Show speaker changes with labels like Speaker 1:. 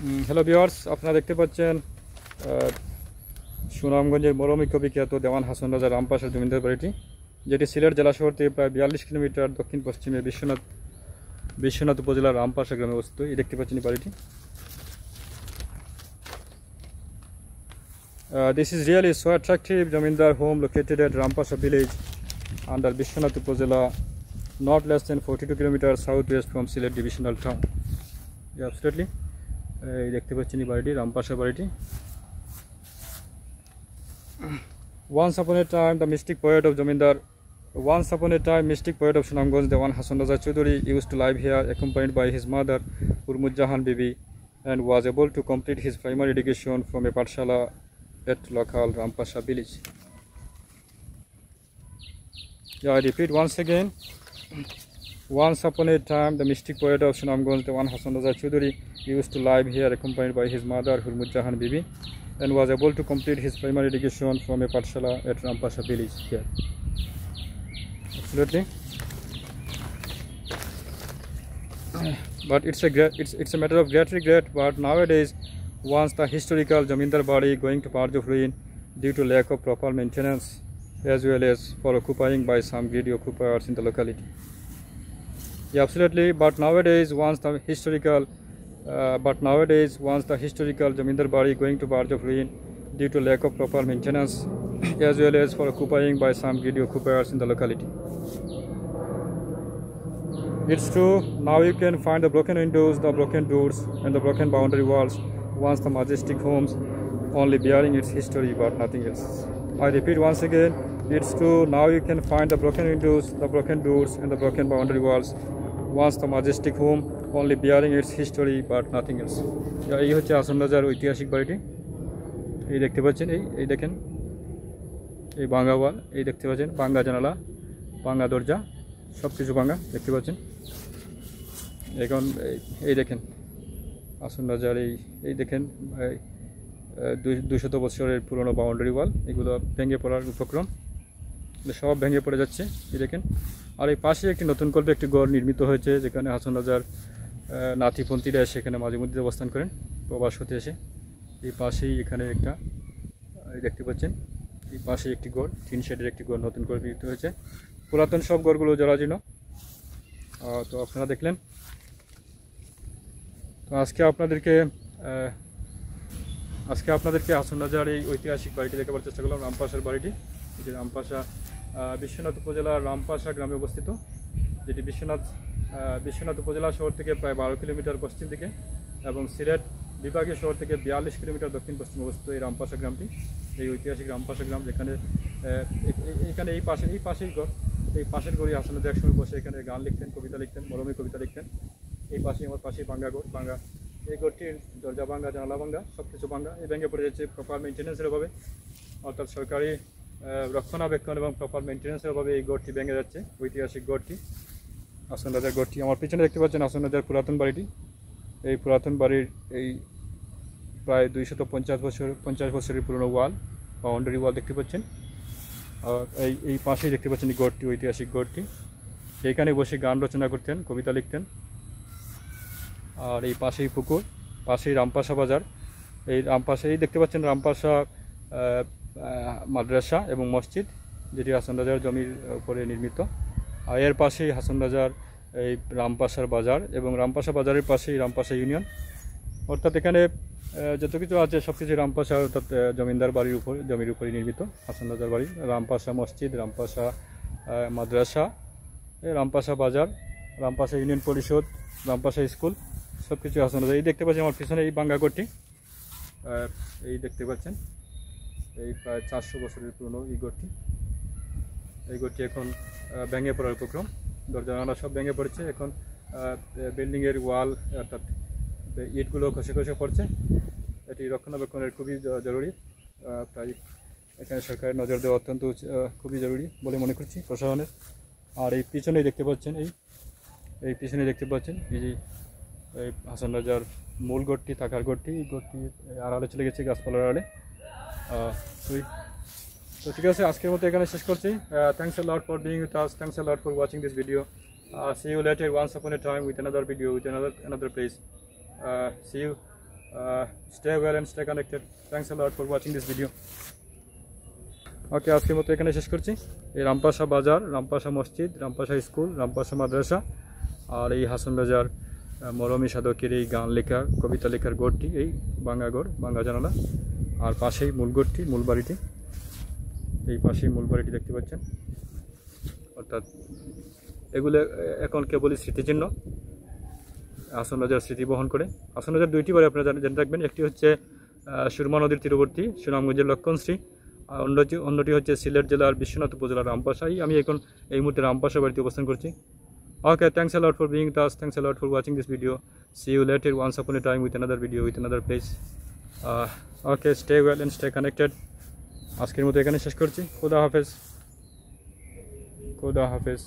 Speaker 1: Hello viewers, আপনারা দেখতে পাচ্ছেন সুনামগঞ্জের মরমিক বিখ্যাত দেওয়ান হাসান রাজা রামপাশার জমিদার বাড়িটি, যেটি সিলেট জেলা শহর থেকে প্রায় 42 কিলোমিটার দক্ষিণ পশ্চিমে বিশ্বনাথ উপজেলার রামপাশা গ্রামে অবস্থিত। এই দেখতে পাচ্ছেন এই বাড়িটি। This is really so attractive Jamindar home located at Rampasha village under Bishwanath Upazila, not less than 42 kilometers southwest from Silet divisional town. Yeah, absolutely. এই দেখতে পাচ্ছেন এই বাড়িটি, রামপাশা বাড়িটি। Once upon a time, mystic poet of Sunamganj, Dewan Hasan Raza Chaudhuri, used to live here accompanied by his mother, Urmujjahan Bibi, and was able to complete his primary education from a Pathshala at local Rampasha village. Yeah, I repeat once again. Once upon a time, the mystic poet of Sunamganj, Dewan Hasan Raza Chaudhuri, used to live here accompanied by his mother, Urmujjahan Bibi, and was able to complete his primary education from a Pathshala at Rampasha village here. Absolutely. But it's a matter of great regret. But nowadays, once the historical Jamindar Badi going to part of ruin due to lack of proper maintenance, as well as for occupying by some greedy occupiers in the locality. Yeah, absolutely. But nowadays, once the historical Jamindar Badi going to part of ruin due to lack of proper maintenance, as well as for occupying by some greedy occupiers in the locality. It's true, now you can find the broken windows, the broken doors, and the broken boundary walls, once the majestic homes, only bearing its history but nothing else. I repeat once again, it's true, now you can find the broken windows, the broken doors, and the broken boundary walls, once the majestic home, only bearing its history but nothing else. এই হচ্ছে হাসান রাজার ঐতিহাসিক বাড়িটি। এই দেখতে পাচ্ছেন, এই দেখেন, এই ভাঙ্গা ওয়াল, এই দেখতে পাচ্ছেন ভাঙ্গা জানালা, ভাঙ্গা দরজা, সব কিছু ভাঙ্গা দেখতে পাচ্ছেন। এখন এই দেখেন হাসান রাজার এই দেখেন 200 বছরের পুরনো বাউন্ডারি ওয়াল, এগুলো ভেঙে পড়ার উপক্রম, সব ভেঙে পড়ে যাচ্ছে। এই দেখেন, আর এই পাশে একটি নতুন করে একটি গড় নির্মিত হয়েছে, যেখানে হাসান রাজার নাতিপন্থীরা এসে এখানে মাঝে মধ্যে অবস্থান করেন প্রবাস হতে এসে। এই পাশেই এখানে একটা দেখতে পাচ্ছেন, এই পাশে একটি গড়, 3 শেডের একটি গড় নতুন করে নির্মিত হয়েছে। পুরাতন সব গড়গুলো জরাজীর্ণ, তো আপনারা দেখলেন। তো আজকে আপনাদেরকে হাসান রাজার এই ঐতিহাসিক বাড়িটি দেখাবার চেষ্টা করলাম, রামপাশার বাড়িটি। এটি রামপাশা বিশ্বনাথ উপজেলার রামপাশা গ্রামে অবস্থিত, যেটি বিশ্বনাথ উপজেলা শহর থেকে প্রায় 12 কিলোমিটার পশ্চিম দিকে এবং সিলেট বিভাগীয় শহর থেকে 42 কিলোমিটার দক্ষিণ পশ্চিমে অবস্থিত এই রামপাশা গ্রামটি, এই ঐতিহাসিক রামপাশা গ্রাম, যেখানে এখানে এই পাশেই ঘর, এই পাশের ঘরই হাসান রাজা একসময় বসে এখানে গান লিখতেন, কবিতা লিখতেন, মরমী কবিতা লিখতেন। এই পাশেই আমার পাশেই ভাঙ্গা এই ঘরটির দরজা ভাঙ্গা, জানালা ভাঙ্গা, সব কিছু ভাঙ্গা, এই ভেঙে পড়ে যাচ্ছে প্রপার মেনটেন্যান্সের অভাবে, অর্থাৎ সরকারি রক্ষণাবেক্ষণ এবং প্রপার মেনটেন্যান্সের অভাবে এই ঘরটি ভেঙে যাচ্ছে। ঐতিহাসিক ঘরটি, হাসান রাজার ঘরটি। আমার পিছনে দেখতে পাচ্ছেন হাসান রাজার পুরাতন বাড়িটি। এই পুরাতন বাড়ির এই প্রায় 250 বছরের পুরনো ওয়াল, বাউন্ডারি ওয়াল দেখতে পাচ্ছেন। আর এই পাশেই দেখতে পাচ্ছেন এই ঘরটি, ঐতিহাসিক ঘরটি। এইখানে বসে গান রচনা করতেন, কবিতা লিখতেন। আর এই পাশেই পুকুর, পাশেই রামপাশা বাজার। এই দেখতে পাচ্ছেন রামপাশা মাদ্রাসা এবং মসজিদ, যেটি হাসান রাজার জমির উপরে নির্মিত। আর এর পাশেই হাসান রাজার এই রামপাশার বাজার, এবং রামপাশা বাজারের পাশেই রামপাশা ইউনিয়ন। অর্থাৎ এখানে যত কিছু আছে সব কিছু রামপাশা, অর্থাৎ জমিদার বাড়ির জমির উপরে নির্মিত হাসান রাজার বাড়ি। রামপাশা মসজিদ, রামপাশা মাদ্রাসা, রামপাশা বাজার, রামপাশা ইউনিয়ন পরিষদ, রামপাশা স্কুল, সব কিছু হাসান রাজা। এই দেখতে পাচ্ছেন আমার পিছনে এই ভাঙ্গা ঘরটি, এই দেখতে পাচ্ছেন এই প্রায় 400 বছরের পুরনো এই ঘরটি এখন ভেঙে পড়ার উপক্রম, দরজা জানালা সব ভেঙে পড়েছে। এখন বিল্ডিংয়ের ওয়াল, অর্থাৎ ইটগুলো খসে পড়ছে। এটি রক্ষণাবেক্ষণের খুবই জরুরি, তাই এখানে সরকারের নজর দেওয়া অত্যন্ত খুবই জরুরি বলে মনে করছি প্রশাসনের। আর এই পিছনেই দেখতে পাচ্ছেন এই যে এই হাসান রাজার মূল ঘরটি, থাকার ঘরটি, এই ঘরটি আড়ালে চলে গেছে, গাছপালার আড়ালে। তো ঠিক আছে, আজকের মতো এখানে শেষ করছি। Thanks a lot for being with us, thanks a lot for watching this video. See you later once upon a time with another video with another place. See you Stay well and stay connected. Thanks a lot for watching this video. ওকে, আজকের মতো এখানে শেষ করছি। এই রামপাশা বাজার, রামপাশা মসজিদ, Rampasha school, Rampasha মাদ্রাসা আর এই হাসন বাজার মরমী সাধকের এই গান লেখা কবিতা লেখার গড়টি, এই বাঙ্গাগড়, বাঙ্গা জানালা, আর পাশেই মূল গড়টি, মূল বাড়িটি, এই পাশেই মূল বাড়িটি দেখতে পাচ্ছেন। অর্থাৎ এগুলো এখন কেবলই স্মৃতিচিহ্ন, হাসন রাজার স্মৃতি বহন করে। হাসন রাজার দুইটি বাড়ি আপনারা জেনে রাখবেন, একটি হচ্ছে সুরমা নদীর তীরবর্তী সুনামগঞ্জের লক্ষণশ্রী, আর অন্যটি হচ্ছে সিলেট জেলার বিশ্বনাথ উপজেলার রামপাশাই। আমি এখন এই মুহূর্তে রামপাশা বাড়িতে অবস্থান করছি। Okay, thanks a lot for being with us. Thanks a lot for watching this video. See you later once upon a time with another video with another place. Okay, stay well and stay connected. আজকের মতো এখানে শেষ করছি। খোদা হাফেজ। খোদা হাফেজ।